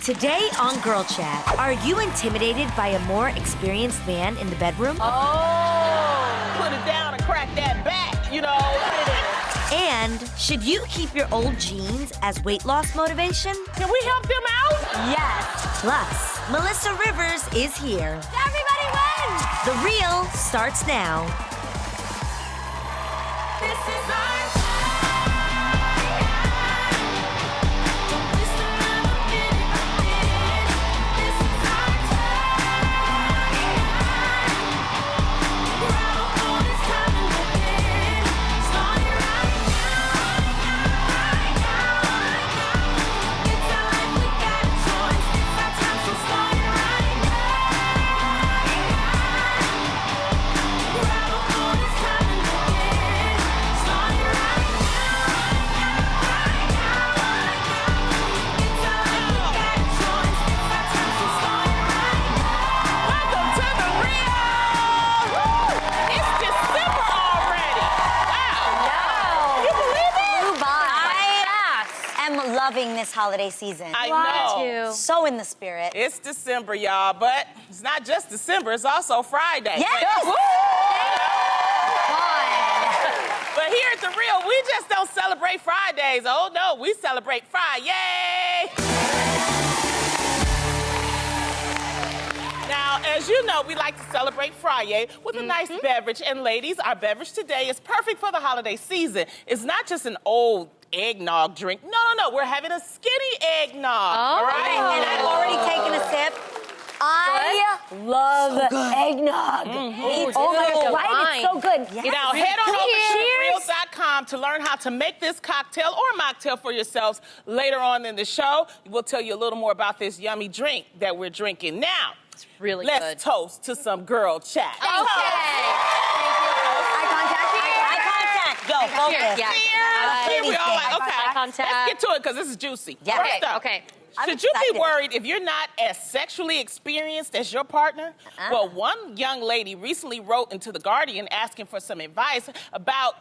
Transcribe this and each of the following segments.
Today on Girl Chat, are you intimidated by a more experienced man in the bedroom? Oh, put it down and crack that back, you know. And should you keep your old jeans as weight loss motivation? Can we help them out? Yes. Plus, Melissa Rivers is here. Everybody wins! The Real starts now. This is our loving this holiday season. I know. So in the spirit. It's December, y'all, but it's not just December, it's also Friday. Yes! But here at The Real, we just don't celebrate Fridays. Oh, no, we celebrate Friday. Now, as you know, we like to celebrate Friday with a nice beverage. And ladies, our beverage today is perfect for the holiday season. It's not just an old eggnog drink. No, we're having a skinny eggnog. All right? And I've already taken a sip. I love eggnog. Oh my God, right? It's so good. Yes. Now, head on over to thereal.com to learn how to make this cocktail or mocktail for yourselves. Later on in the show, we'll tell you a little more about this yummy drink that we're drinking. Now, it's really let's good. toast to some girl chat. Okay. Eye contact. Go, focus. Yeah. Here we all like, okay, Eye contact. let's get to it because this is juicy. Yeah. First up, Okay. Should you be worried if you're not as sexually experienced as your partner? Well, one young lady recently wrote into The Guardian asking for some advice about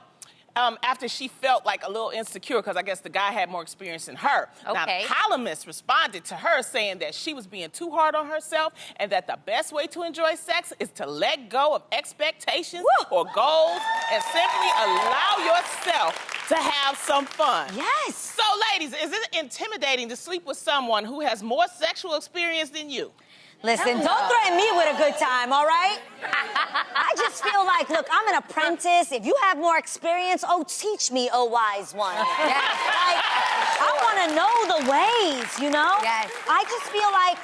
after she felt like a little insecure because I guess the guy had more experience than her. Okay. Now, columnists responded to her saying that she was being too hard on herself and that the best way to enjoy sex is to let go of expectations or goals and simply allow yourself to have some fun. Yes. So, ladies, is it intimidating to sleep with someone who has more sexual experience than you? Listen, don't threaten me with a good time, all right? I just feel like, look, I'm an apprentice. If you have more experience, teach me, wise one. Yes. Like, I want to know the ways, you know? Yes. I just feel like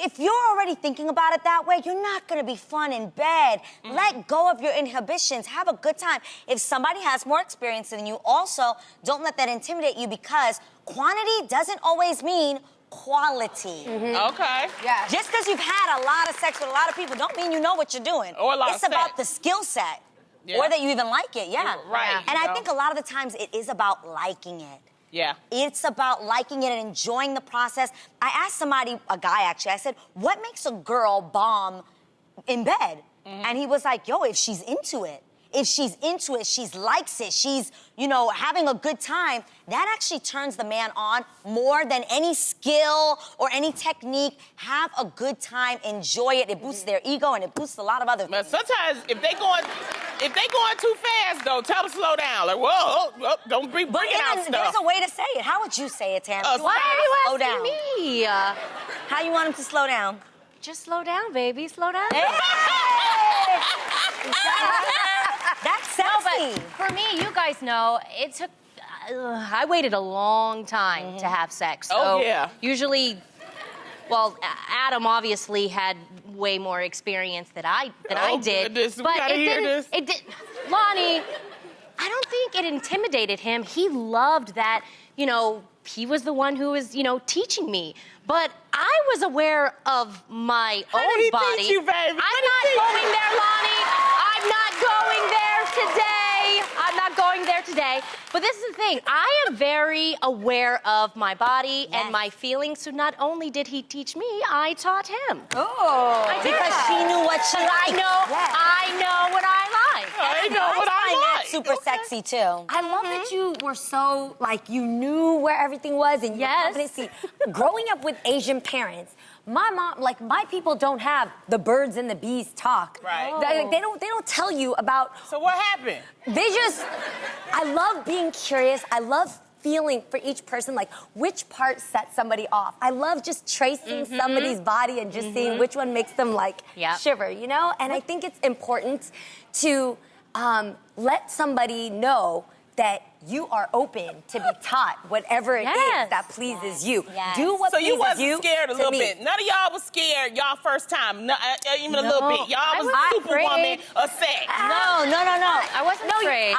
if you're already thinking about it that way, you're not going to be fun in bed. Let go of your inhibitions. Have a good time. If somebody has more experience than you, also, don't let that intimidate you because quantity doesn't always mean quality. Okay. Yeah. Just because you've had a lot of sex with a lot of people don't mean you know what you're doing. Or a lot it's of about sex. the skill set. Yeah. Or that you even like it, yeah. Right. And I think a lot of the times it is about liking it. Yeah. It's about liking it and enjoying the process. I asked somebody, a guy actually, I said, what makes a girl bomb in bed? And he was like, if she's into it. If she's into it, she likes it, she's, having a good time, that actually turns the man on more than any skill or any technique. Have a good time, enjoy it. It boosts their ego and it boosts a lot of other But things. sometimes if they going too fast, though, tell them to slow down. Like, whoa, don't be bringing out stuff. There's a way to say it. How would you say it, Tam? Why are you slow asking down? me? How you want him to slow down? Just slow down, baby. Slow down. Hey! That's sexy. No, but for me, you guys know, it took... I waited a long time to have sex. So usually... Well, Adam obviously had way more experience than I did. Goodness, we gotta hear this. It did. Lonnie, I don't think it intimidated him. He loved that, he was the one who was, teaching me. But I was aware of my own body. Teach you, baby? I'm not going there, Lonnie. I'm not going there today. I'm not going there today. But this is the thing. I am very aware of my body and my feelings. So not only did he teach me, I taught him. Oh. Because she knew what she liked. I know what I like. I know what I like. super sexy too. I love that you were so, like, you knew where everything was and you were confident. See, growing up with Asian parents, my mom, like, my people don't have the birds and the bees talk. Right. They don't tell you about... So what happened? They just... I love being curious. I love feeling for each person, like, which part sets somebody off. I love just tracing somebody's body and just seeing which one makes them, like, shiver, you know? And I think it's important to let somebody know that you are open to be taught whatever it is that pleases you. Do what so pleases you wasn't you scared a little me. bit. None of y'all was scared y'all first time. No, even a little bit. Y'all was Superwoman afraid. of sex. No. I wasn't afraid.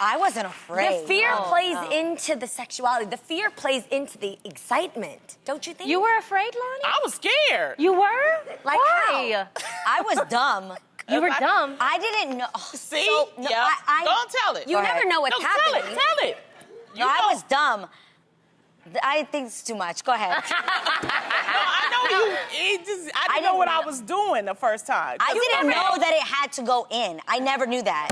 I wasn't afraid. The fear plays into the sexuality. The fear plays into the excitement. Don't you think? You were afraid, Loni? I was scared. You were? Like Why? I was dumb. You were dumb. I didn't know. See? So, no, yeah. I Don't tell it. You never know what's happening. Tell it. No, I was dumb. I think it's too much. Go ahead. No, I know you. I didn't know what I was doing the first time. I didn't know that it had to go in. I never knew that.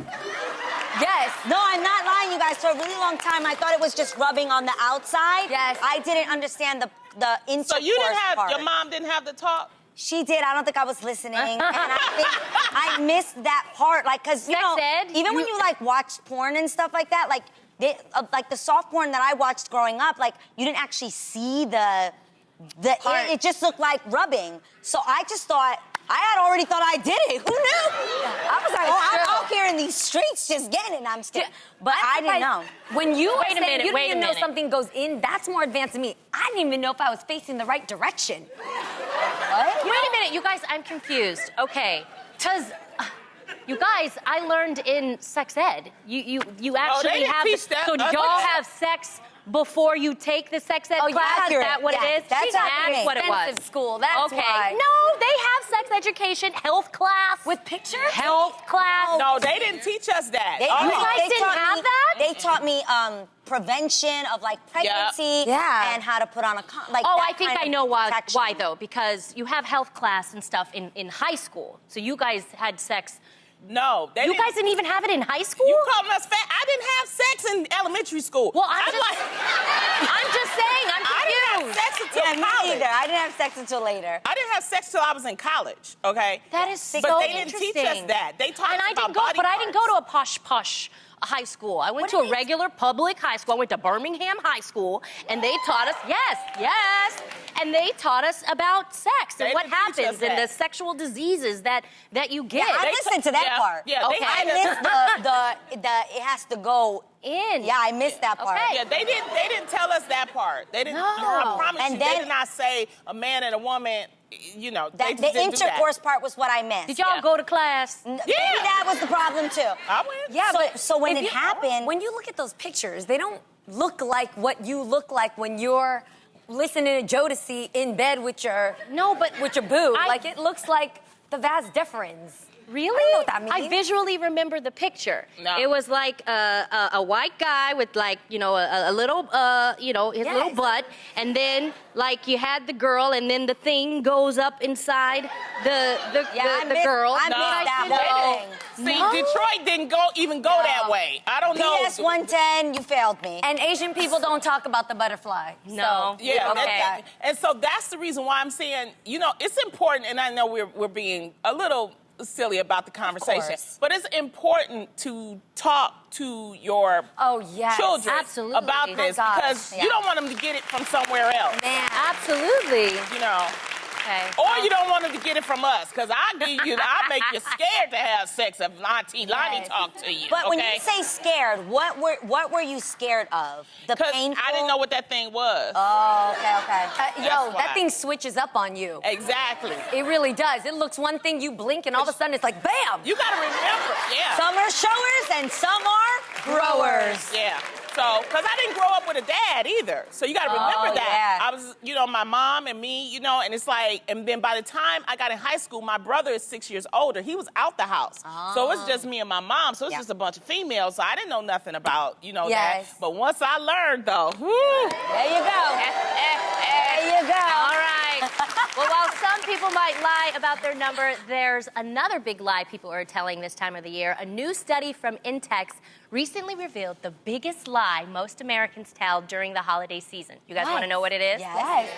Yes. No, I'm not lying, you guys. For a really long time, I thought it was just rubbing on the outside. Yes. I didn't understand the intercourse So you didn't have, part. your mom didn't have the talk? She did. I don't think I was listening, and I think I missed that part. Like, cause you know, even when you like watch porn and stuff like that, like the soft porn that I watched growing up, like you didn't actually see it just looked like rubbing. So I just thought. I had already thought I did it. Who knew? I was like, I'm out here in these streets just getting it. And I'm scared. But I didn't know. When you Wait a minute, you didn't wait a even know minute. something goes in, that's more advanced than me. I didn't even know if I was facing the right direction. What? Wait a minute, you guys, I'm confused. Okay, because you guys, I learned in sex ed. You actually didn't have. teach that. So did y'all have sex before you take the sex ed class? Is that what it is? That's what it was. Expensive school, that's okay. why. No, they have sex education, health class. With pictures? Health class. No, they didn't teach us that. They, Oh. You guys didn't taught have me, that? They taught me prevention of like pregnancy and how to put on a like. Oh, that I think kind I of know why protection. though, because you have health class and stuff in high school. So you guys had sex. No, they You guys didn't even have it in high school? You calling us fat? I didn't have sex in elementary school. Well, I'm just saying, I'm I didn't have confused. sex until Yeah, me college. neither. I didn't have sex until later. I didn't have sex till I was in college. Okay. That is so But they interesting. didn't teach us that. They taught and us I about didn't go, body but I didn't go parts. to a posh high school. I went to a regular public high school. I went to Birmingham High School, and they taught us, yes, and they taught us about sex and They what didn't teach us happens and the that. sexual diseases that you get. Yeah, I listened to that part. Yeah, Okay. I missed the it has to go in. Yeah, I missed that part. Okay. Yeah, they didn't tell us that part. They didn't. No. I promise And you, then- they did not say a man and a woman. You know, they That, just the didn't do that. intercourse part was what I missed. Did y'all go to class? Maybe that was the problem too. I went. Yeah, So when if it happened, when you look at those pictures, they don't look like what you look like when you're listening to Jodeci in bed with your with your boo. Like it looks like the vas deferens. Really? I don't know what that means. I visually remember the picture. No. It was like a white guy with like, you know, a little, you know, his little butt. And then like you had the girl and then the thing goes up inside the girl. I missed that whole thing. See, Detroit didn't even go that way. I don't know. PS 110, you failed me. And Asian people don't talk about the butterfly. No. So, Yeah, okay. and so that's the reason why I'm saying, you know, it's important, and I know we're being a little silly about the conversation, but it's important to talk to your children Absolutely. about this because you don't want them to get it from somewhere else. Man. Absolutely. You know. Okay. Or you don't want them to get it from us, because I make you scared to have sex if Auntie Loni talk to you. But okay? when you say scared, what were you scared of? The painful? I didn't know what that thing was. Oh, okay. That thing switches up on you. Exactly. It really does. It looks one thing, you blink, and all of a sudden it's like, bam! You gotta remember, Some are showers and some are growers. Yeah. So, because I didn't grow up with a dad either. So you got to remember that. Yeah. I was, you know, my mom and me, you know, and it's like, and then by the time I got in high school, my brother is 6 years older. He was out the house. So it's just me and my mom. So it's just a bunch of females. So I didn't know nothing about, you know, that. But once I learned, though, There you go. There you go. All right. Well, while some people might lie about their number, there's another big lie people are telling this time of the year. A new study from Intex recently revealed the biggest lie most Americans tell during the holiday season. You guys want to know what it is? Yes.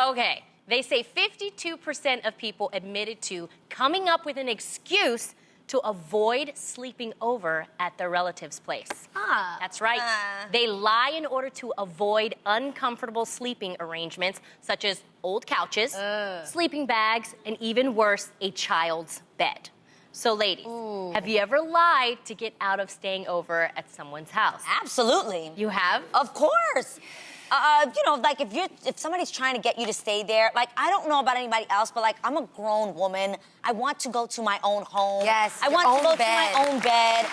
Okay. They say 52% of people admitted to coming up with an excuse to avoid sleeping over at their relative's place. That's right. They lie in order to avoid uncomfortable sleeping arrangements, such as old couches, sleeping bags, and even worse, a child's bed. So, ladies, have you ever lied to get out of staying over at someone's house? Absolutely. You have? Of course. You know, like if somebody's trying to get you to stay there, like I don't know about anybody else, but like I'm a grown woman. I want to go to my own home. Yes, I want to go to my own bed.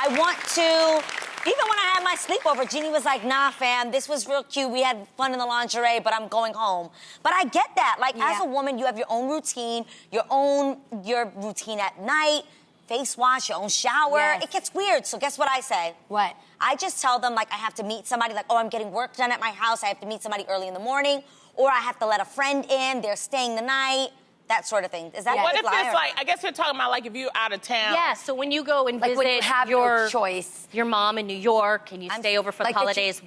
I want to. Even when I had my sleepover, Jeannie was like, nah, fam, this was real cute. We had fun in the lingerie, but I'm going home. But I get that. Like, as a woman, you have your own routine, your routine at night, face wash, your own shower. Yes. It gets weird. So guess what I say? What? I just tell them, like, I have to meet somebody. Like, oh, I'm getting work done at my house. I have to meet somebody early in the morning. Or I have to let a friend in. They're staying the night. That sort of thing. Is that What a if lie it's or like, not? I guess you're talking about like if you're out of town. Yeah, so when you go and Like visit when you have your choice. your mom in New York and you stay over for like the the holidays,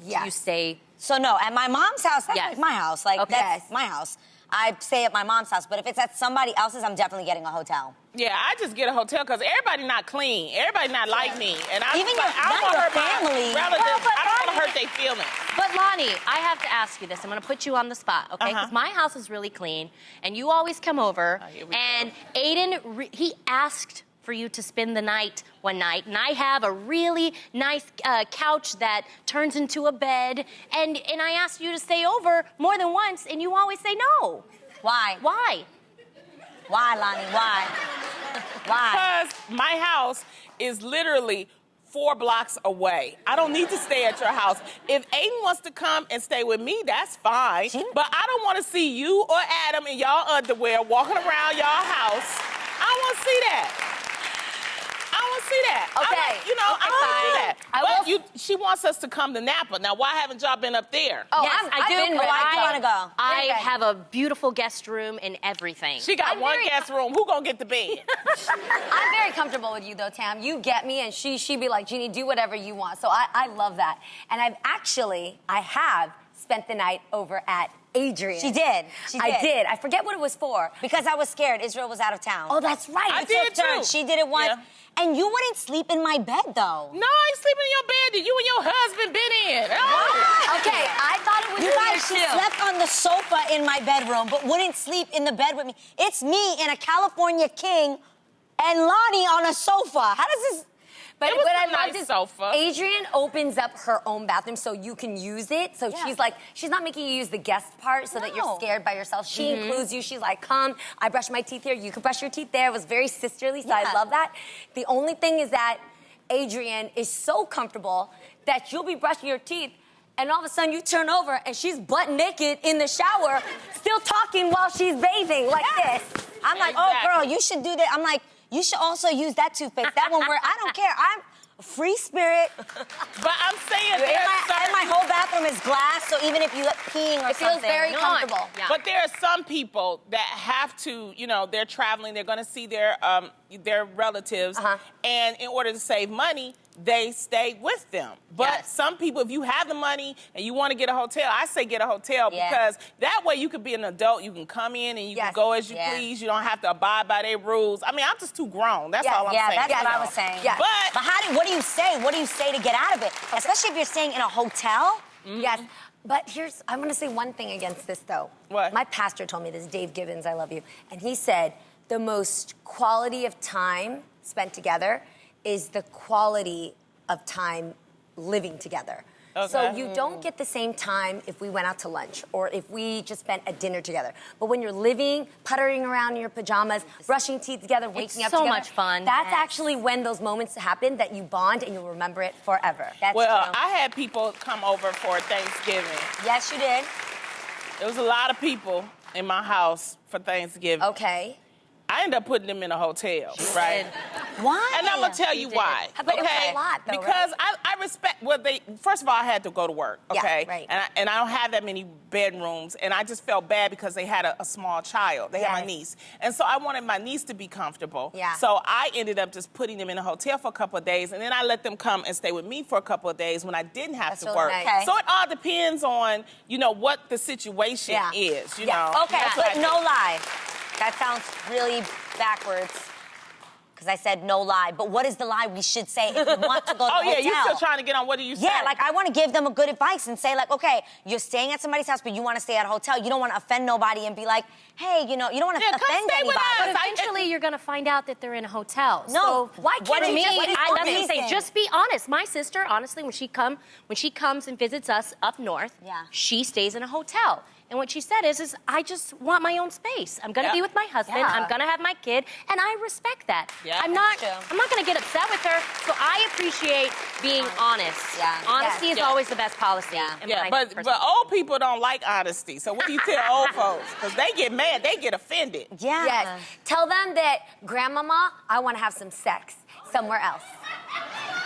Yes. you stay. So no, at my mom's house, that's Yes. like my house. Like Okay. that's my house. I stay at my mom's house, but if it's at somebody else's, I'm definitely getting a hotel. Yeah, I just get a hotel because everybody not clean. Everybody not like me. And I Even like, your- I don't not want to your hurt my family. relatives. Well, but I don't want to Lonnie- hurt their feelings. But Lonnie, I have to ask you this. I'm going to put you on the spot, okay? Because my house is really clean, and you always come over. Here we And Aiden, he asked for you to spend the night one night, and I have a really nice couch that turns into a bed, and I asked you to stay over more than once, and you always say no. Why? Why? Why, Lonnie? Why? Why? Because my house is literally 4 blocks away. I don't need to stay at your house. If Aiden wants to come and stay with me, that's fine. But I don't want to see you or Adam in y'all underwear walking around y'all house. I don't want to see that. I don't want to see that. Okay. I don't want to see that. I But will- she wants us to come to Napa. Now, why haven't y'all been up there? Oh, Yes, I've do. been Oh, I ready. want to go. I Okay. have a beautiful guest room and everything. She got one guest room. Who gonna get the bed? I'm very comfortable with you, though, Tam. You get me, and she'd be like, Jeannie, do whatever you want. So I love that. And I have spent the night over at Adrienne. She did. She did. I did. I forget what it was for. Because I was scared. Israel was out of town. Oh, that's right. I We did took it too. turns. She did it once. Yeah. And you wouldn't sleep in my bed, though. No, I ain't sleeping in your bed that you and your husband been in. Oh. Okay, I thought it was You guys, she weird, too. slept on the sofa in my bedroom, but wouldn't sleep in the bed with me. It's me in a California king and Loni on a sofa. How does this... But It was what a I nice loved is sofa. Adrienne opens up her own bathroom so you can use it. So Yeah. she's like, she's not making you use the guest part so that you're No. scared by yourself. She includes you. She's like, come, I brush my teeth here. You can brush your teeth there. It was very sisterly, so Yeah. I love that. The only thing is that Adrienne is so comfortable that you'll be brushing your teeth and all of a sudden you turn over and she's butt naked in the shower, still talking while she's bathing like this. I'm like, oh, girl, you should do that. I'm like, you should also use that toothpaste. That one where I don't care. I'm a free spirit. But I'm saying And there are certain- my whole bathroom is glass, so even if you let peeing or It feels something. very comfortable. Yeah. But there are some people that have to, they're traveling, they're going to see their relatives, and in order to save money, they stay with them. But Yes. some people, if you have the money and you want to get a hotel, I say get a hotel Yeah. because that way you could be an adult, you can come in and you can Yes. go as you Yeah. please. You don't have to abide by their rules. I mean, I'm just too grown. That's Yeah, all I'm Yeah, saying. that's what I you know. was saying. Yeah. But What do you say? What do you say to get out of it? Especially if you're staying in a hotel. Yes. But I'm going to say one thing against this, though. What? My pastor told me this, Dave Gibbons, I love you. And he said the most quality of time spent together is the quality of time living together. So Okay. you don't get the same time if we went out to lunch or if we just spent a dinner together. But when you're living, puttering around in your pajamas, brushing teeth together, waking up so together. much fun. That's Yes. actually when those moments happen that you bond and you'll remember it forever. That's well, true. I had people come over for Thanksgiving. Yes, you did. There was a lot of people in my house for Thanksgiving. Okay. I ended up putting them in a hotel, right? Why? And I'm gonna tell you why. But it was a lot, though, because I respect what they. First of all, I had to go to work. Okay, right. And I don't have that many bedrooms, and I just felt bad because they had a small child. They had my niece, and so I wanted my niece to be comfortable. Yeah. So I ended up just putting them in a hotel for a couple of days, and then I let them come and stay with me for a couple of days when I didn't have to really work. nice. Okay. So it all depends on what the situation is. You know. Okay, but no lie. That sounds really backwards. Because I said no lie. But what is the lie we should say if we want to go to the hotel? You're still trying to get on. What do you say? Yeah, like I want to give them a good advice and say like, okay, you're staying at somebody's house, but you want to stay at a hotel. You don't want to offend nobody and be like, hey, you don't want to offend anybody. But eventually you're going to find out that they're in a hotel. No, So why can't to me, what is that's what I'm honest? saying. Just be honest. My sister, honestly, when she comes and visits us up north, she stays in a hotel. And what she said is I just want my own space. I'm gonna be with my husband. I'm gonna have my kid, and I respect that. I'm not gonna get upset with her. So I appreciate being honest. Honesty is always the best policy. But old people don't like honesty. So what do you tell old folks? Because they get mad, they get offended. Yes. Tell them that, Grandmama, I want to have some sex somewhere else.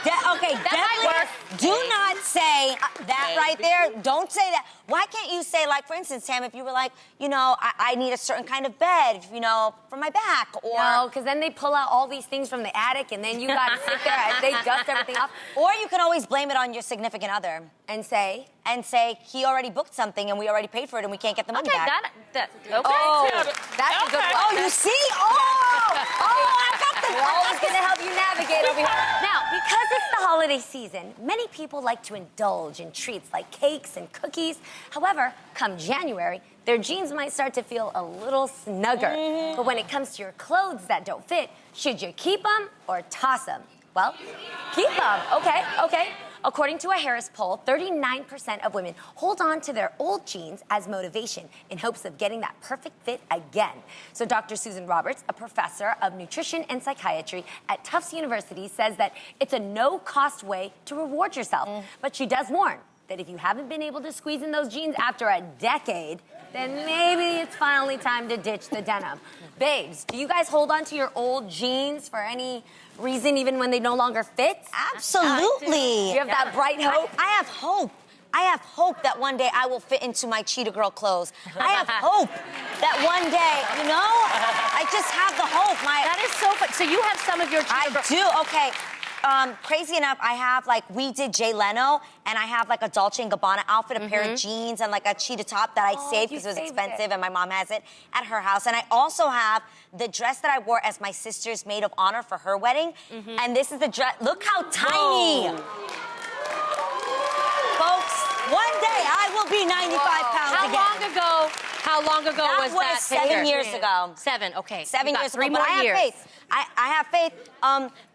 Okay, definitely do not say that right there. Don't say that. Why can't you say, like, for instance, Tam, if you were like, I need a certain kind of bed, for my back, or... No, because then they pull out all these things from the attic, and then you got to sit there and they dust everything off. Or you can always blame it on your significant other. And say, he already booked something, and we already paid for it, and we can't get the money back. Okay. Oh, that's a good one. Oh, you see? Oh, I got the... We're always going to help you navigate over here. Now, because it's the holiday season, many people like to indulge in treats like cakes and cookies. However, come January, their jeans might start to feel a little snugger. But when it comes to your clothes that don't fit, should you keep them or toss them? Well, keep them. Okay. According to a Harris poll, 39% of women hold on to their old jeans as motivation in hopes of getting that perfect fit again. So Dr. Susan Roberts, a professor of nutrition and psychiatry at Tufts University, says that it's a no-cost way to reward yourself. But she does warn that if you haven't been able to squeeze in those jeans after a decade, then maybe it's finally time to ditch the denim. Babes, do you guys hold on to your old jeans for any reason, even when they no longer fit? Absolutely. You have that bright hope? I have hope. I have hope that one day I will fit into my cheetah girl clothes. I have hope that one day, I just have the hope. That is so fun. So you have some of your cheetah girl... I do, okay. Crazy enough, I have, we did Jay Leno, and I have, a Dolce & Gabbana outfit, a pair of jeans, and, a cheetah top that I saved because it was expensive, and my mom has it at her house. And I also have the dress that I wore as my sister's maid of honor for her wedding. And this is the dress. Look how tiny. Folks, one day I will be 95 pounds again. How long ago was that? 7 years ago. 7, okay. 7 years ago. 3 more years. I have faith. I have faith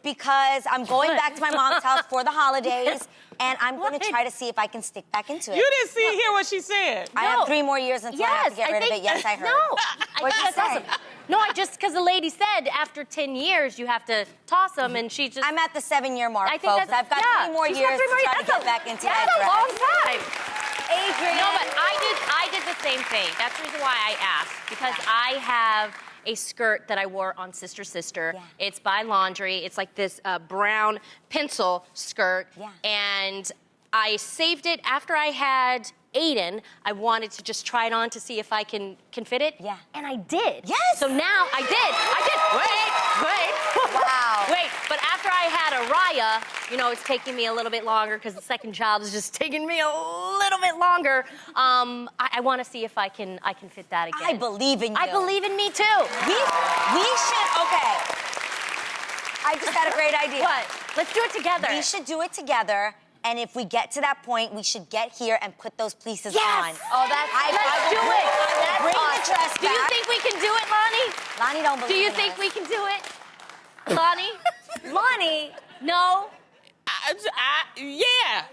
because I'm going back to my mom's house for the holidays, and I'm going to try to see if I can stick back into it. You didn't hear what she said. I have 3 more years until I have to get rid of it. Yes, I heard. No, I think that's awesome. No, because the lady said after 10 years you have to toss them, and she just... I'm at the 7-year mark, I think folks. I've got 3 more years to try to get back into that That's a dress. long time. Adrienne. No, but I did the same thing. That's the reason why I asked, because I have a skirt that I wore on Sister Sister. It's by Laundry. It's like this brown pencil skirt. And I saved it after I had Aiden. I wanted to just try it on to see if I can fit it. And I did. Yes. So now I did. Wait. Wow. Wait, but after I had Araya, it's taking me a little bit longer because the second child is just taking me a little bit longer. I want to see if I can fit that again. I believe in you. I believe in me too. We should, okay. I just got a great idea. What? Let's do it together. We should do it together. And if we get to that point, we should get here and put those pieces on. Oh, let's do it. Bring the dress back. Do you think we can do it, Lonnie? Lonnie don't believe Do you in think us. we can do it? Lonnie? Lonnie? No? Yeah.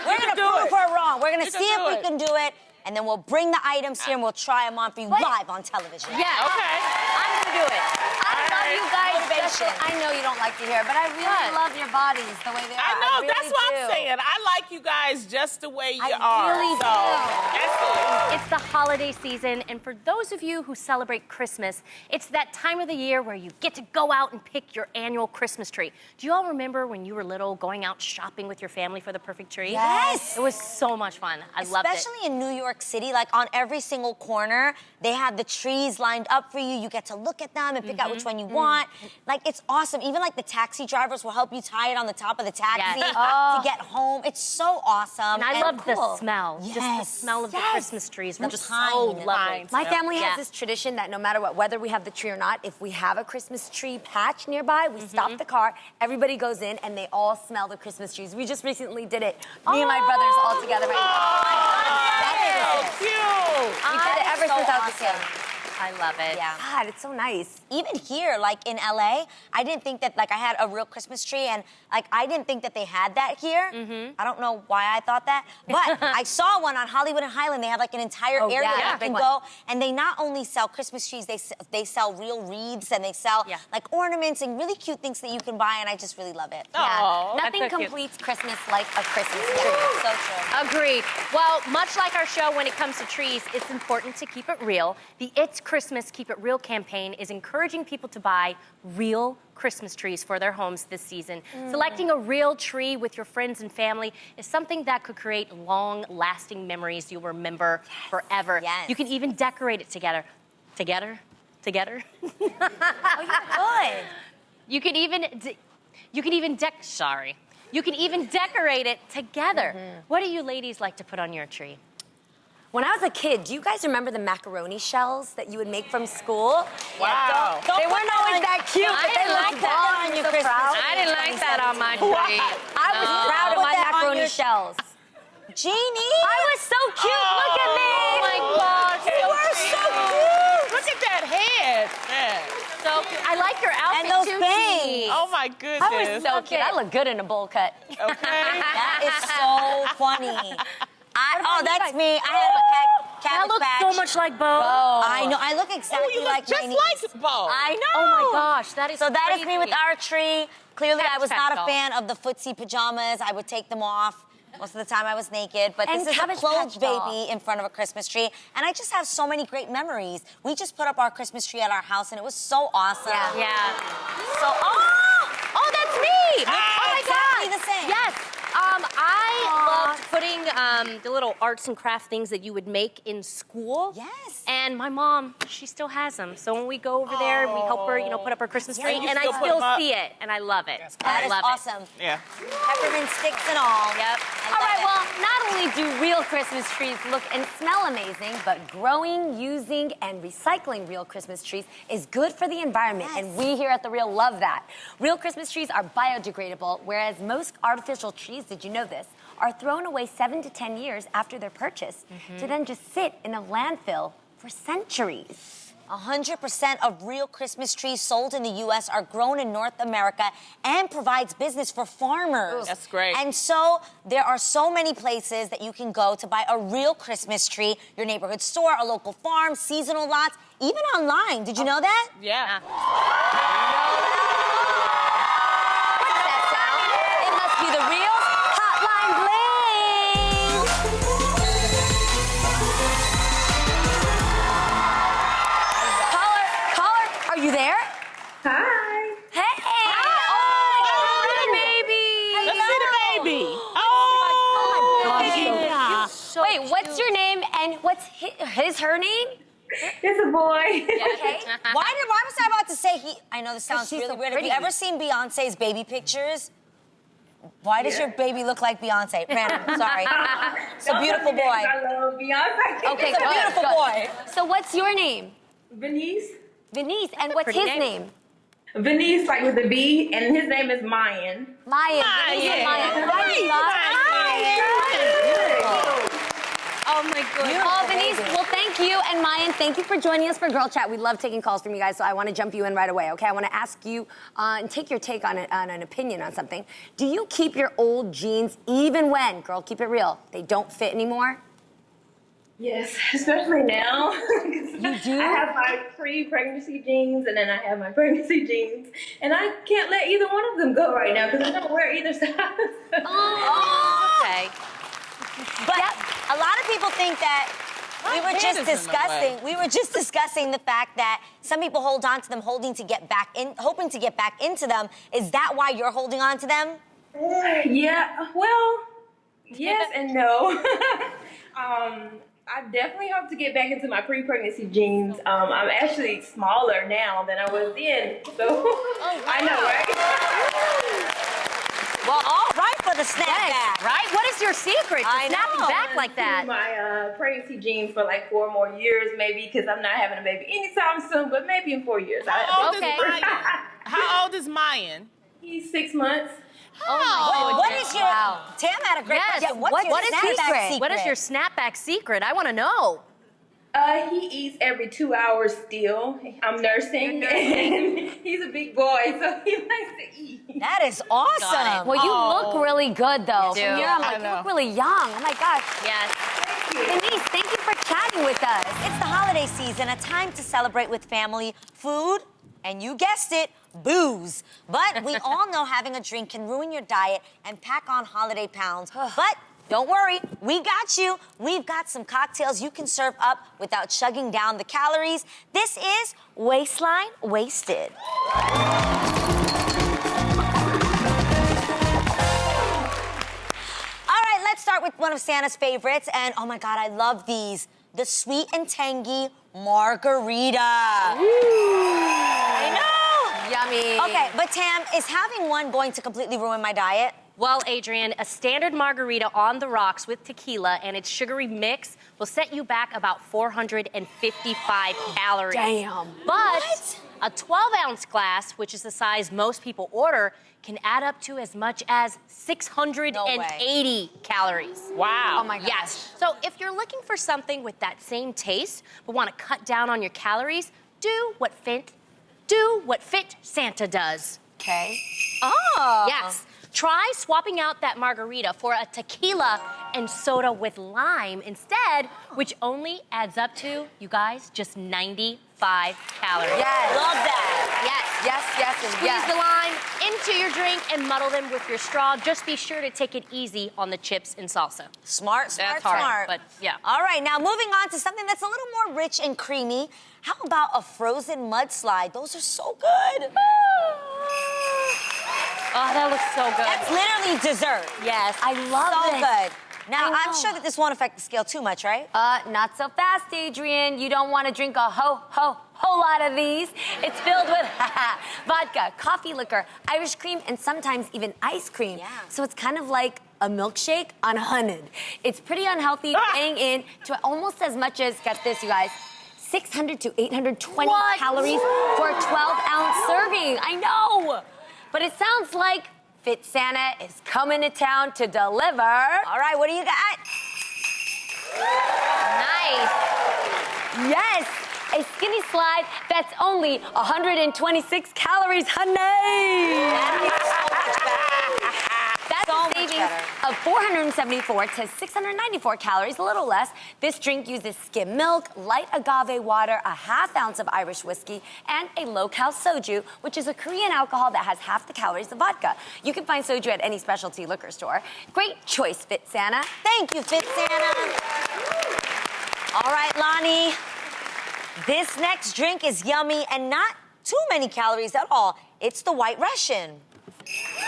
We're going to prove her wrong. We're going to see if we can do it. And then we'll bring the items here and we'll try them on for you live on television. Yeah. Okay. I'm going to do it. I love you guys. Motivation. I know you don't like to hear it, but I really love your bodies the way they are. I know. That's That's what I'm saying. I like you guys just the way you are. Really so, do. that's It's the holiday season, and for those of you who celebrate Christmas, it's that time of the year where you get to go out and pick your annual Christmas tree. Do you all remember when you were little going out shopping with your family for the perfect tree? Yes. It was so much fun. I loved it. Especially in New York City, like on every single corner, they have the trees lined up for you. You get to look at them and pick out which one you want. Like, it's awesome. Even like the taxi drivers will help you tie it on the top of the taxi to get home. It's so awesome. And I loved cool. the smell. Yes. Just the smell of the Christmas trees were The just pine so and the lovely. My family has this tradition that no matter what, whether we have the tree or not, if we have a Christmas tree patch nearby, we stop the car, everybody goes in, and they all smell the Christmas trees. We just recently did it. Me and my brothers all together right now. so cute. We did it ever since I was a kid. I love it. Yeah. God, it's so nice. Even here, like in LA, I didn't think that like I had a real Christmas tree, and like I didn't think that they had that here. I don't know why I thought that, but I saw one on Hollywood and Highland. They have like an entire area yeah, that you big can go, and they not only sell Christmas trees, they sell real wreaths, and they sell like ornaments and really cute things that you can buy, and I just really love it. Aw. Nothing That's so cute. completes Christmas like a Christmas tree. So true. Agreed. Well, much like our show when it comes to trees, it's important to keep it real. The It's Christmas, Keep It Real campaign is encouraging people to buy real Christmas trees for their homes this season. Selecting a real tree with your friends and family is something that could create long-lasting memories you'll remember forever. Yes. You can even decorate it together. Together? Oh, you're good. You can even decorate it together. What do you ladies like to put on your tree? When I was a kid, do you guys remember the macaroni shells that you would make from school? Wow. Don't They weren't always that cute, but they like looked that on your Christmas. I didn't like that on my tree. I was proud of Put my that on macaroni your- shells. Jeannie! I was so cute. Look at me. Oh my gosh, You are so cute! Look at that head. Man. so cute. I like your outfit And those too, bangs. Jeannie. Oh my I goodness. was so cute. I look good in a bowl cut. Okay. That is so funny. Oh, that's me. I have a That cabbage looks patch. so much like Bo. I know. I look Oh, exactly you look like just my niece. like Bo. I know. Oh my gosh, that is So that is me with crazy. our tree. Clearly, I was not a Patch fan of the footsie pajamas. I would take them off. Most of the time I was naked, but And this is a Cabbage clothes Patch doll. baby in front of a Christmas tree, and I just have so many great memories. We just put up our Christmas tree at our house, and it was so awesome. Yeah. So, Oh, that's me! Oh my exactly God. the same. Yes. I loved putting the little arts and craft things that you would make in school. Yes. And my mom, she still has them. So when we go over there, we help her, put up her Christmas tree, you and I still put still 'em up? see it, and I love it. That I is love it. awesome. Yeah. Peppermint sticks and all. Yep. All right, well, not only do real Christmas trees look and smell amazing, but growing, using, and recycling real Christmas trees is good for the environment, and we here at The Real love that. Real Christmas trees are biodegradable, whereas most artificial trees, did you know this, are thrown away 7 to 10 years after they're purchased to then just sit in a landfill for centuries. 100% of real Christmas trees sold in the U.S. are grown in North America and provides business for farmers. That's great. And so there are so many places that you can go to buy a real Christmas tree. Your neighborhood store, a local farm, seasonal lots, even online. Did you know that? Yeah. What's that sound? It must be the Real Hotline Bling. Caller, are you there? Hi. Hey. Oh, baby. Let's see the baby. Oh. Wait, what's your name and what's her name? It's a boy. Okay. Why was I about to say he? I know this sounds she's really so weird. Have you pretty. ever seen Beyonce's baby pictures? Why does your baby look like Beyonce? Random, sorry. It's a beautiful boy. I love Beyonce. Okay, It's a beautiful boy. So what's your name? Venice. Venice. And what's pretty his name. name? Venice, like with a B, and his name is Mayan. Mayan. Venice and Mayan. Oh my goodness. Oh, Venice, well, thank you. And Mayan, thank you for joining us for Girl Chat. We love taking calls from you guys, so I want to jump you in right away, okay? I want to ask you and take your take on an opinion on something. Do you keep your old jeans even when, girl, keep it real, they don't fit anymore? Yes, especially now. You do? I have my pre-pregnancy jeans and then I have my pregnancy jeans. And I can't let either one of them go right now because I don't wear either size. Oh, okay. But a lot of people think that we were just discussing the fact that some people hold on to them, hoping to get back into them. Is that why you're holding on to them? Yeah, well, yes and no. I definitely hope to get back into my pre-pregnancy jeans. I'm actually smaller now than I was then, so I know, right? Well, all right for the snapback. Right? What is your secret to snapping back like that? My pregnancy jeans for like 4 more years, maybe, because I'm not having a baby anytime soon, but maybe in 4 years. How old is Mayan? He's 6 months. What is your... Tam had a great question. What's your snapback secret? What is your snapback secret? I want to know. He eats every 2 hours still. I'm nursing, and he's a big boy, so he likes to eat. That is awesome. Well, you look really good, though. You do. From here, I'm like, you look really young. Oh, my gosh. Yes. Denise, thank you for chatting with us. It's the holiday season, a time to celebrate with family, food, and you guessed it, booze. But we all know having a drink can ruin your diet and pack on holiday pounds. But don't worry, we got you. We've got some cocktails you can serve up without chugging down the calories. This is Waistline Wasted. All right, let's start with one of Santa's favorites. And oh my God, I love these. The sweet and tangy margarita. I know. Yummy. Okay, but Tam, is having one going to completely ruin my diet? Well, Adrienne, a standard margarita on the rocks with tequila and its sugary mix will set you back about 455 calories. Damn. But a 12-ounce glass, which is the size most people order, can add up to as much as 680 calories. Wow. Oh, my gosh. Yes. So if you're looking for something with that same taste but want to cut down on your calories, do what Fit Santa does. Okay. Oh. Yes. Try swapping out that margarita for a tequila and soda with lime instead, which only adds up to, you guys, just 95 calories. Yes. Love that. Yes. And Squeeze the lime into your drink and muddle them with your straw. Just be sure to take it easy on the chips and salsa. Smart. That's hard, but yeah. All right, now moving on to something that's a little more rich and creamy. How about a frozen mudslide? Those are so good. Oh, that looks so good. That's literally dessert. Yes, I love So it. good. Now, I I'm know. sure that this won't affect the scale too much, right? Not so fast, Adrienne. You don't want to drink a whole lot of these. It's filled with vodka, coffee liquor, Irish cream, and sometimes even ice cream. Yeah. So it's kind of like a milkshake on a 100. It's pretty unhealthy, weighing in to almost as much as, get this, you guys, 600 to 820 calories for a 12-ounce serving. I know. But it sounds like Fit Santa is coming to town to deliver. All right, what do you got? Nice. Yes, a skinny slide that's only 126 calories, honey. That makes so much better. That's So a much savings better. of 474 to 694 calories, a little less. This drink uses skim milk, light agave water, a ½ ounce of Irish whiskey, and a low-cal soju, which is a Korean alcohol that has half the calories of vodka. You can find soju at any specialty liquor store. Great choice, Fit Santa. Thank you, Fit Santa. All right, Loni. This next drink is yummy and not too many calories at all. It's the White Russian.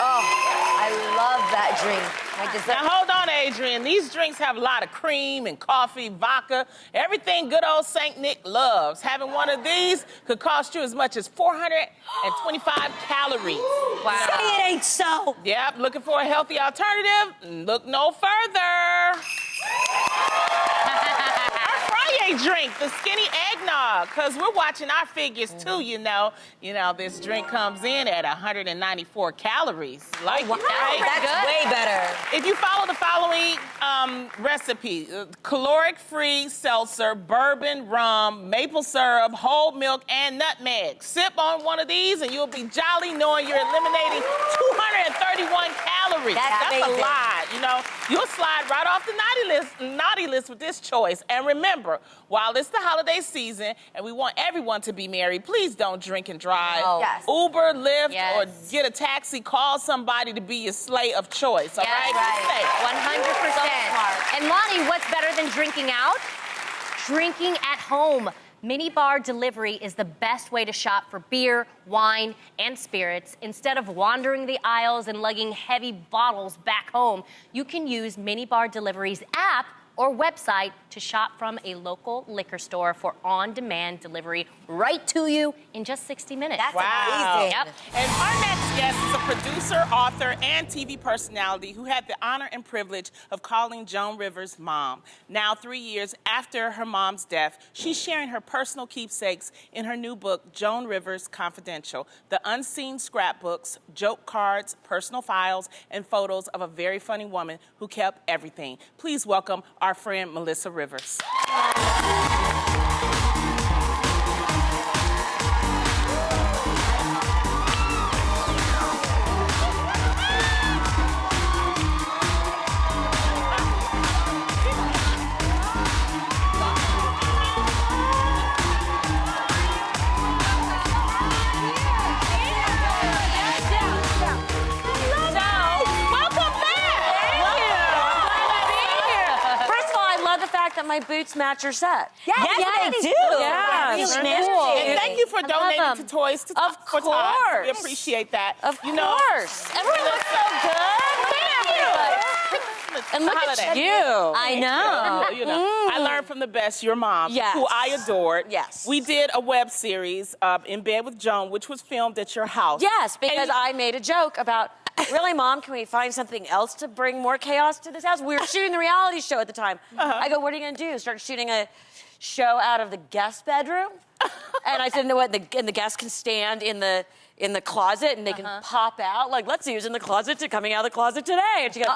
Oh, I love that drink. My dessert. Now, hold on, Adrienne. These drinks have a lot of cream and coffee, vodka, everything good old St. Nick loves. Having one of these could cost you as much as 425 calories. Wow. Say it ain't so. Yep, looking for a healthy alternative? Look no further. Our Friday drink, the skinny eggnog, because we're watching our figures too, you know. This drink comes in at 194 calories. Like, Wow, right? that's way better. If you follow the following recipe, caloric-free seltzer, bourbon, rum, maple syrup, whole milk, and nutmeg. Sip on one of these and you'll be jolly knowing you're eliminating 230 31 calories. That's a lot, you know. You'll slide right off the naughty list with this choice. And remember, while it's the holiday season and we want everyone to be merry, please don't drink and drive. No. Yes. Uber, Lyft, or get a taxi. Call somebody to be your sleigh of choice, all right? Right. 100%. And Loni, what's better than drinking out? Drinking at home. Minibar delivery is the best way to shop for beer, wine, and spirits. Instead of wandering the aisles and lugging heavy bottles back home, you can use Minibar Delivery's app or website to shop from a local liquor store for on-demand delivery right to you in just 60 minutes. That's amazing. Yep. And our next guest is a producer, author, and TV personality who had the honor and privilege of calling Joan Rivers mom. Now, 3 years after her mom's death, she's sharing her personal keepsakes in her new book, Joan Rivers Confidential: The Unseen Scrapbooks, Joke Cards, Personal Files, and Photos of a Very Funny Woman Who Kept Everything. Please welcome our friend Melissa Rivers. That my boots match your set. Yes, they do. Yeah, Really cool. And thank you for donating to Toys to Of for Tots. course. We appreciate that. Of course. Everyone looks so good. Thank you. And look at you. I know. You know, I learned from the best, your mom, Yes. who I adored. Yes. We did a web series, In Bed with Joan, which was filmed at your house. Yes, because And- I made a joke about, really, Mom, can we find something else to bring more chaos to this house? We were shooting the reality show at the time. I go, what are you going to do? Start shooting a show out of the guest bedroom? And I said, no, what? And the guests can stand in the closet and they can pop out. Like, let's use in the closet to coming out of the closet today. And she goes,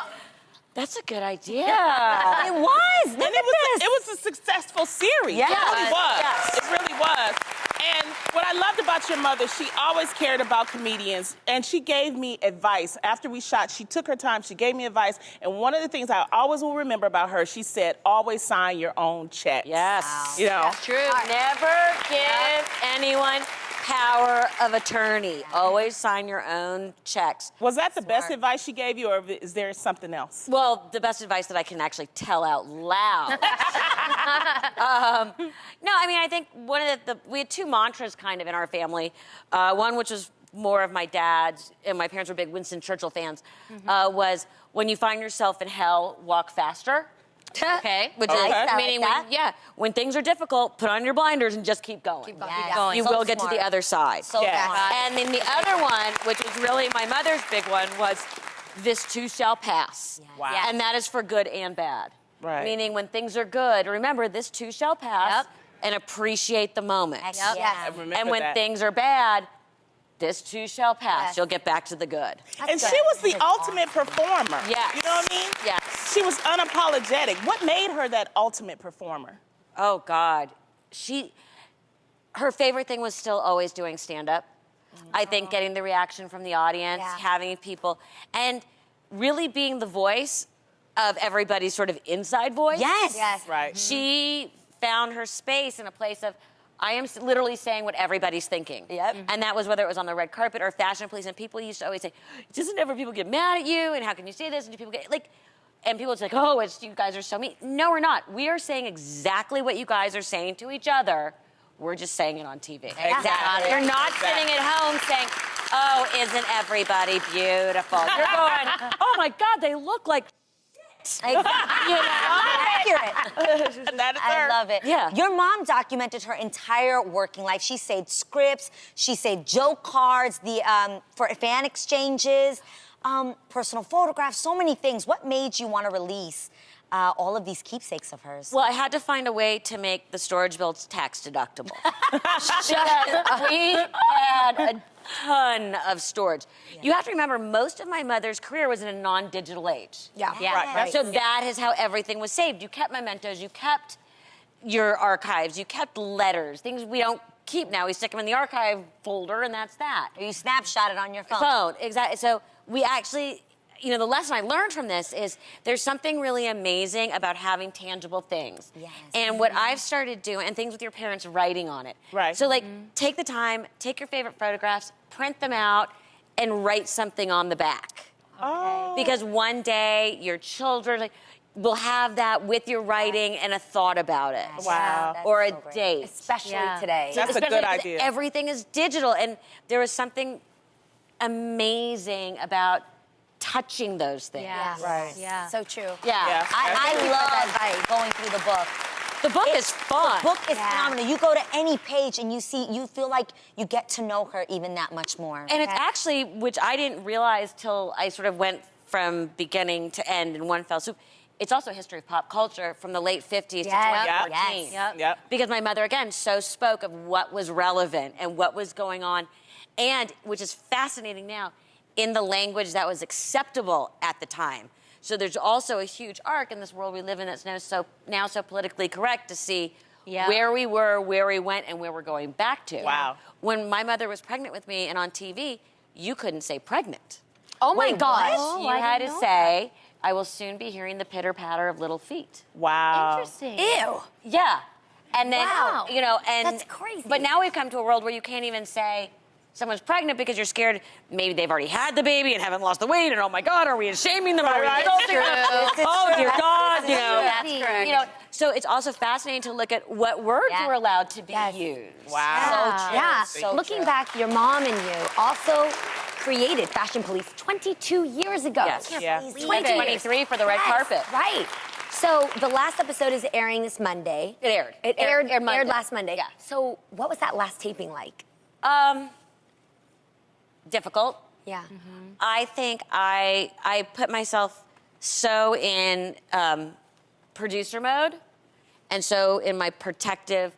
that's a good idea. It was. And it was a successful series. Yes. It really was. Yes. It really was. And what I loved about your mother, she always cared about comedians, and she gave me advice. After we shot, she took her time, she gave me advice, and one of the things I always will remember about her, she said, always sign your own checks. Yes. You know? That's true. Never give anyone power of attorney. Always sign your own checks. Was that the best advice she gave you, or is there something else? Well, the best advice that I can actually tell out loud. No, I mean, I think one of we had two mantras kind of in our family. One, which was more of my dad's, and my parents were big Winston Churchill fans, was when you find yourself in hell, walk faster. Okay. Which Okay. is meaning, when things are difficult, put on your blinders and just keep going. Keep going. Yes. Keep going. You So will get to the other side. So Yes. smart. And then the other one, which was really my mother's big one, was this too shall pass. Wow. Yes. And that is for good and bad. Right. Meaning when things are good, remember this too shall pass. Yep. And appreciate the moment. Yep. I Yes. remember And when that. things are bad, this too shall pass. Yes. You'll get back to the good. And she was the ultimate performer. Yes. You know what I mean? Yes. She was unapologetic. What made her that ultimate performer? Oh God, her favorite thing was still always doing stand-up. I think getting the reaction from the audience, Yeah. having people, and really being the voice of everybody's sort of inside voice. Yes. Yes. Right. She found her space in a place of, I am literally saying what everybody's thinking. Yep. And that was whether it was on the red carpet or fashion police. And people used to always say, doesn't ever people get mad at you? And how can you say this? And do people get, like, and people would say, oh, you guys are so mean. No, we're not. We are saying exactly what you guys are saying to each other. We're just saying it on TV. Exactly. You're not Exactly. sitting at home saying, oh, isn't everybody beautiful? You're going, oh my God, they look like Accurate. And that is I her. love it. Yeah. Your mom documented her entire working life. She saved scripts, she saved joke cards, for fan exchanges, personal photographs, so many things. What made you want to release all of these keepsakes of hers? Well, I had to find a way to make the storage bills tax deductible. We had a ton of storage. You have to remember, most of my mother's career was in a non-digital age. Yeah. Right. So that is how everything was saved. You kept mementos, you kept your archives, you kept letters, things we don't keep now. We stick them in the archive folder, and that's that. Or you snapshot it on your phone. Exactly. So we actually, you know, the lesson I learned from this is there's something really amazing about having tangible things. Yes. And what I've started doing, and things with your parents writing on it. Right. So, like, take the time, take your favorite photographs, print them out, and write something on the back. Oh. Because one day your children will have that with your writing and a thought about it. Wow. That's Or a so great. date. Especially today. That's a Especially good 'cause idea. Everything is digital, and there was something amazing about touching those things. Yeah. Right. Yeah. So true. Yeah. Yeah. I Thank you for that love going through the book. The book is fun. The book is phenomenal. You go to any page and you feel like you get to know her even that much more. And it's actually, which I didn't realize till I sort of went from beginning to end in one fell swoop, it's also a history of pop culture from the late 50s to Yes. 2014. Yes. Yep. Because my mother, again, so spoke of what was relevant and what was going on, and which is fascinating now, in the language that was acceptable at the time. So there's also a huge arc in this world we live in that's now so politically correct to see where we were, where we went, and where we're going back to. Wow. When my mother was pregnant with me and on TV, you couldn't say pregnant. Oh my gosh. You had to say, I will soon be hearing the pitter-patter of little feet. Wow. Interesting. Ew. Yeah. And then, Wow. you know, and That's crazy. But now we've come to a world where you can't even say someone's pregnant because you're scared maybe they've already had the baby and haven't lost the weight, and oh my God, are we shaming them? Are we insulting them? Oh dear God, you know. That's correct. You know, so it's also fascinating to look at what words were allowed to be used. Wow. So true. Yeah. So Looking true. back, your mom and you also created Fashion Police 22 years ago. Yes. Yeah. 23 for the red carpet. Right. So the last episode is airing this Monday. It aired. It aired Monday. last Monday. Yeah. So what was that last taping like? Difficult. Yeah. I think I put myself so in producer mode, and so in my protective.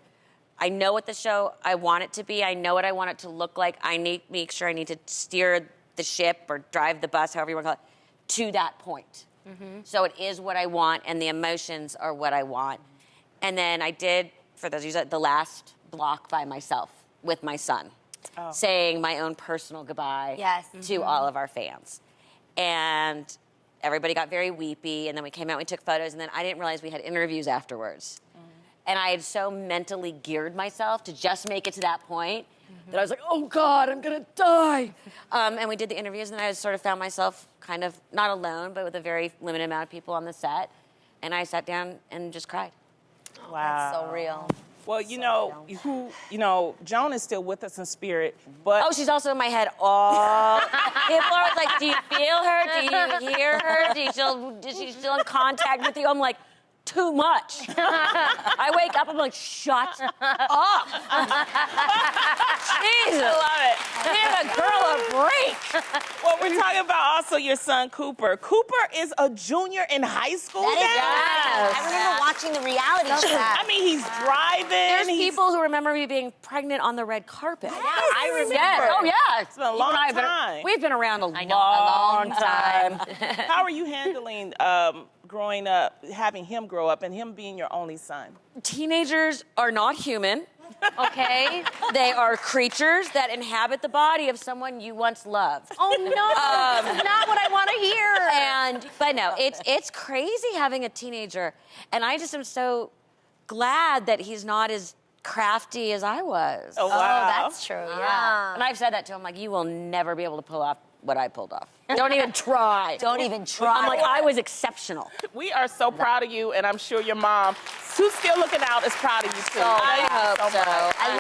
I know what the show I want it to be. I know what I want it to look like. I need make sure I need to steer the ship or drive the bus, however you want to call it, to that point. So it is what I want, and the emotions are what I want. And then I did, for those of you, the last block by myself with my son, saying my own personal goodbye to all of our fans. And everybody got very weepy, and then we came out, we took photos, and then I didn't realize we had interviews afterwards. And I had so mentally geared myself to just make it to that point that I was like, oh God, I'm gonna die. And we did the interviews, and I sort of found myself kind of not alone, but with a very limited amount of people on the set. And I sat down and just cried. Wow. so real. Well, you know, Joan is still with us in spirit, but Oh, she's also in my head all. People are like, do you feel her? Do you hear her? Is she still in contact with you? I'm like, too much. I wake up, I'm like, shut up. Jesus. I love it. Give a girl a break. Well, we're talking about also your son, Cooper. Cooper is a junior in high school now? Yes. I remember watching the reality show. I mean, he's driving. There's he's... people who remember me being pregnant on the red carpet. I remember. Yes. Oh, yeah. It's been a You long and I have been- time. we've been around a know, a long long time. How are you handling growing up, having him grow up, and him being your only son? Teenagers are not human. Okay. They are creatures that inhabit the body of someone you once loved. Oh no, this is not what I want to hear. But no, it's crazy having a teenager, and I just am so glad that he's not as crafty as I was. Oh, wow. Oh, that's true. Yeah. And I've said that to him, like, you will never be able to pull off what I pulled off. Don't even try. Don't even try. I'm like, I was exceptional. We are so proud of you, and I'm sure your mom, who's still looking out, is proud of you too. I Thank you hope so. much. I